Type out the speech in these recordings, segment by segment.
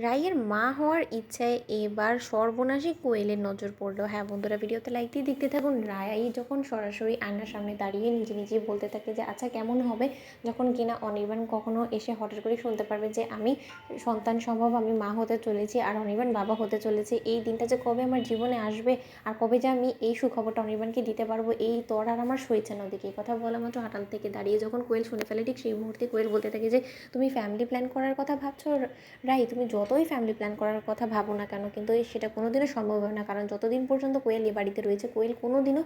রাইয়ের মা হওয়ার ইচ্ছায় এবার সর্বনাশী কোয়েলের নজর পড়লো। হ্যাঁ বন্ধুরা, ভিডিওতে লাইক দিয়ে দেখতে থাকুন। রাই যখন সরাসরি আয়নার সামনে দাঁড়িয়ে নিজে নিজেই বলতে থাকে যে আচ্ছা কেমন হবে যখন কিনা অনির্বাণ কখনো এসে হঠাৎ করে শুনতে পারবে যে আমি সন্তান সম্ভব, আমি মা হতে চলেছি আর অনির্বাণ বাবা হতে চলেছে। এই দিনটা যে কবে আমার জীবনে আসবে আর কবে যে আমি এই সুখবরটা অনির্বাণকে দিতে পারবো, এই তোর আর আমার সইছে না। ওদিকে এই কথা বলা মাত্র আড়াল থেকে দাঁড়িয়ে যখন কোয়েল শুনে ফেলে, ঠিক সেই মুহূর্তে কোয়েল বলতে থাকে যে তুমি ফ্যামিলি প্ল্যান করার কথা ভাবছো রাই, তুমি যতই ফ্যামিলি প্ল্যান করার কথা ভাবো না কেন, কিন্তু সেটা কোনো দিনও সম্ভব হয় না। কারণ যতদিন পর্যন্ত কোয়েল এ বাড়িতে রয়েছে, কোয়েল কোনো দিনও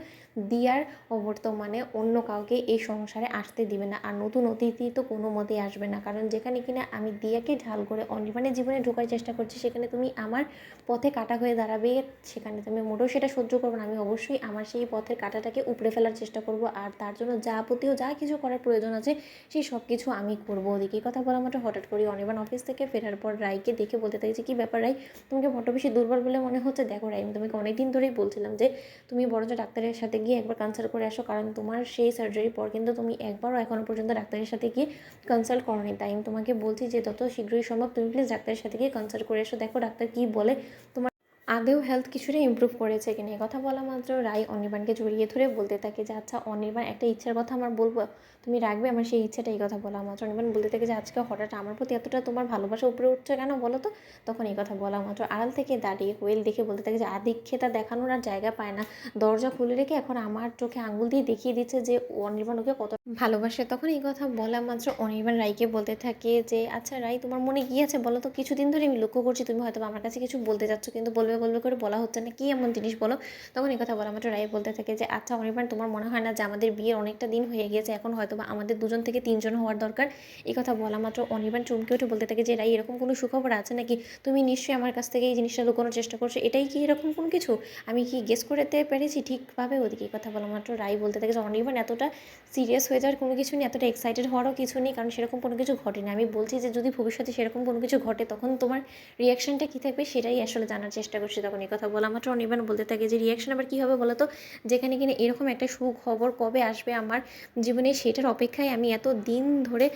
দিয়ার অবর্তমানে অন্য কাউকে এই সংসারে আসতে দিবে না। আর নতুন অতিথি তো কোনো মতেই আসবে না। কারণ যেখানে কিনা আমি দিয়াকে ঢাল করে অনির্বাণের জীবনে ঢোকার চেষ্টা করছি, সেখানে তুমি আমার পথে কাটা হয়ে দাঁড়াবে, সেখানে তুমি মোটেও সেটা সহ্য করবো না। আমি অবশ্যই আমার সেই পথের কাঁটাটাকে উপড়ে ফেলার চেষ্টা করব, আর তার জন্য যাবতীয় যা কিছু করার প্রয়োজন আছে সেই সব কিছু আমি করবো। ওদিকে কথা বলা মাত্র হঠাৎ করে অনির্বাণ অফিস থেকে ফেরার পর রাইকে দেখে বলতে থাকে যে কী ব্যাপার রাই, তোমাকে বড্ড বেশি দুর্বল বলে মনে হচ্ছে। দেখো রাই, আমি তোমাকে অনেক দিন ধরেই বলছিলাম যে তুমি বরঞ্চ ডাক্তারের সাথে গিয়ে একবার কনসাল্ট করে আসো, কারণ তোমার সেই সার্জারির পর কিন্তু তুমি একবারও এখনও পর্যন্ত ডাক্তারের সাথে গিয়ে কনসাল্ট করোনি। তাই আমি তোমাকে বলছি যে যত শীঘ্রই সম্ভব তুমি প্লিজ ডাক্তারের সাথে গিয়ে কনসাল্ট করে এসো, দেখো ডাক্তার কী বলে, তোমার আদেও হেলথ কিছুটা ইমপ্রুভ করেছে কিনা। কথা বলা মাত্র রাই অনির্বাণকে জড়িয়ে ধরে বলতে থাকে যে আচ্ছা অনির্বাণ, একটা ইচ্ছার কথা আমার বলবো, তুমি রাখবে আমার সেই ইচ্ছাটা। এই কথা বলা মাত্র অনির্বাণ বলতে থাকে যে আজকে হঠাৎ আমার প্রতি এতটা তোমার ভালোবাসা উপরে উঠছে কেন বলো তো। তখন এই কথা বলা মাত্র আড়াল থেকে দাঁড়িয়ে কোয়েল দেখে বলতে থাকে যে আদিক্ষেতা দেখানোর আর জায়গা পায় না, দরজা খুলে রেখে এখন আমার চোখে আঙুল দিয়ে দেখিয়ে দিচ্ছে যে অনির্বাণ ওকে কত ভালোবাসে। তখন এই কথা বলা মাত্র অনির্বাণ রাইকে বলতে থাকে যে আচ্ছা রাই, তোমার মনে কী আছে বলো তো, কিছুদিন ধরে আমি লক্ষ্য করছি তুমি হয়তো আমার কাছে কিছু বলতে চাচ্ছ, কিন্তু বলবে বলবে করে বলা হচ্ছে না, কি এমন জিনিস বলো। তখন এই কথা বলা মাত্র রাই বলতে থাকে যে আচ্ছা অনির্বাণ, তোমার মনে হয় না যে আমাদের বিয়ের অনেকটা দিন হয়ে গিয়েছে, এখন হয়তো বা আমাদের দুজন থেকে তিনজন হওয়ার দরকার। এই কথা বলা মাত্র অনির্বাণ চমকে উঠে বলতে থাকে যে রাই, এরকম কোনো সুখবর আছে নাকি? তুমি নিশ্চয়ই আমার কাছ থেকে এই জিনিসটা লুকোনোর চেষ্টা করছো, এটাই কি এরকম কোনো কিছু? আমি কি গেস করতে পেরেছি ঠিকভাবে? ওদিকে এই কথা বলা মাত্র রাই বলতে থাকে যে অনির্বাণ, এতটা সিরিয়াস হয়ে যাওয়ার কোনো কিছু নেই, এতটা এক্সাইটেড হওয়ারও কিছু নেই, কারণ সেরকম কোনো কিছু ঘটেনি। আমি বলছি যে যদি ভবিষ্যতে সেরকম কোনো কিছু ঘটে তখন তোমার রিয়াকশানটা কী থাকবে সেটাই আসলে জানার চেষ্টা করছি। তখন এই কথা বলা মাত্র অনির্বাণ বলতে থাকে যে রিয়াকশান আবার কী হবে বলো তো, যেখানে কিনা এরকম একটা সুখবর কবে আসবে আমার জীবনে সেটার অপেক্ষায় আমি এত দিন ধরে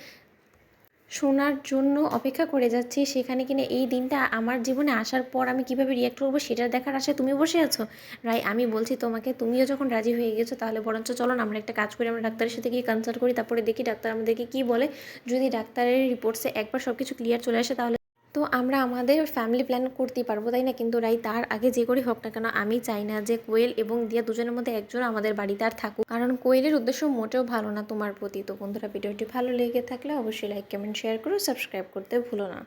শোনার জন্য অপেক্ষা করে যাচ্ছি, সেখানে কিনা এই দিনটা আমার জীবনে আসার পর আমি কীভাবে রিয়াক্ট করবো সেটা দেখার আশায় তুমি বসে আছো। রাই, আমি বলছি তোমাকে, তুমিও যখন রাজি হয়ে গেছো তাহলে বরঞ্চ চলো না আমরা একটা কাজ করি, আমরা ডাক্তারের সাথে গিয়ে কনসাল্ট করি, তারপরে দেখি ডাক্তার আমাদেরকে কী বলে। যদি ডাক্তারের রিপোর্টসে একবার সব কিছু ক্লিয়ার চলে আসে তাহলে তো আমরা আমাদের ফ্যামিলি প্ল্যান করতেই পারবো, তাই না? কিন্তু রাই, তার আগে যে করেই হোক না কেন আমি চাই না যে কোয়েল এবং দিয়া দুজনের মধ্যে একজন আমাদের বাড়িতে আর থাকুক, কারণ কোয়েলের উদ্দেশ্য মোটেও ভালো না তোমার প্রতি। তো বন্ধুরা, ভিডিওটি ভালো লেগে থাকলে অবশ্যই লাইক কমেন্ট শেয়ার করো, সাবস্ক্রাইব করতে ভুলো না।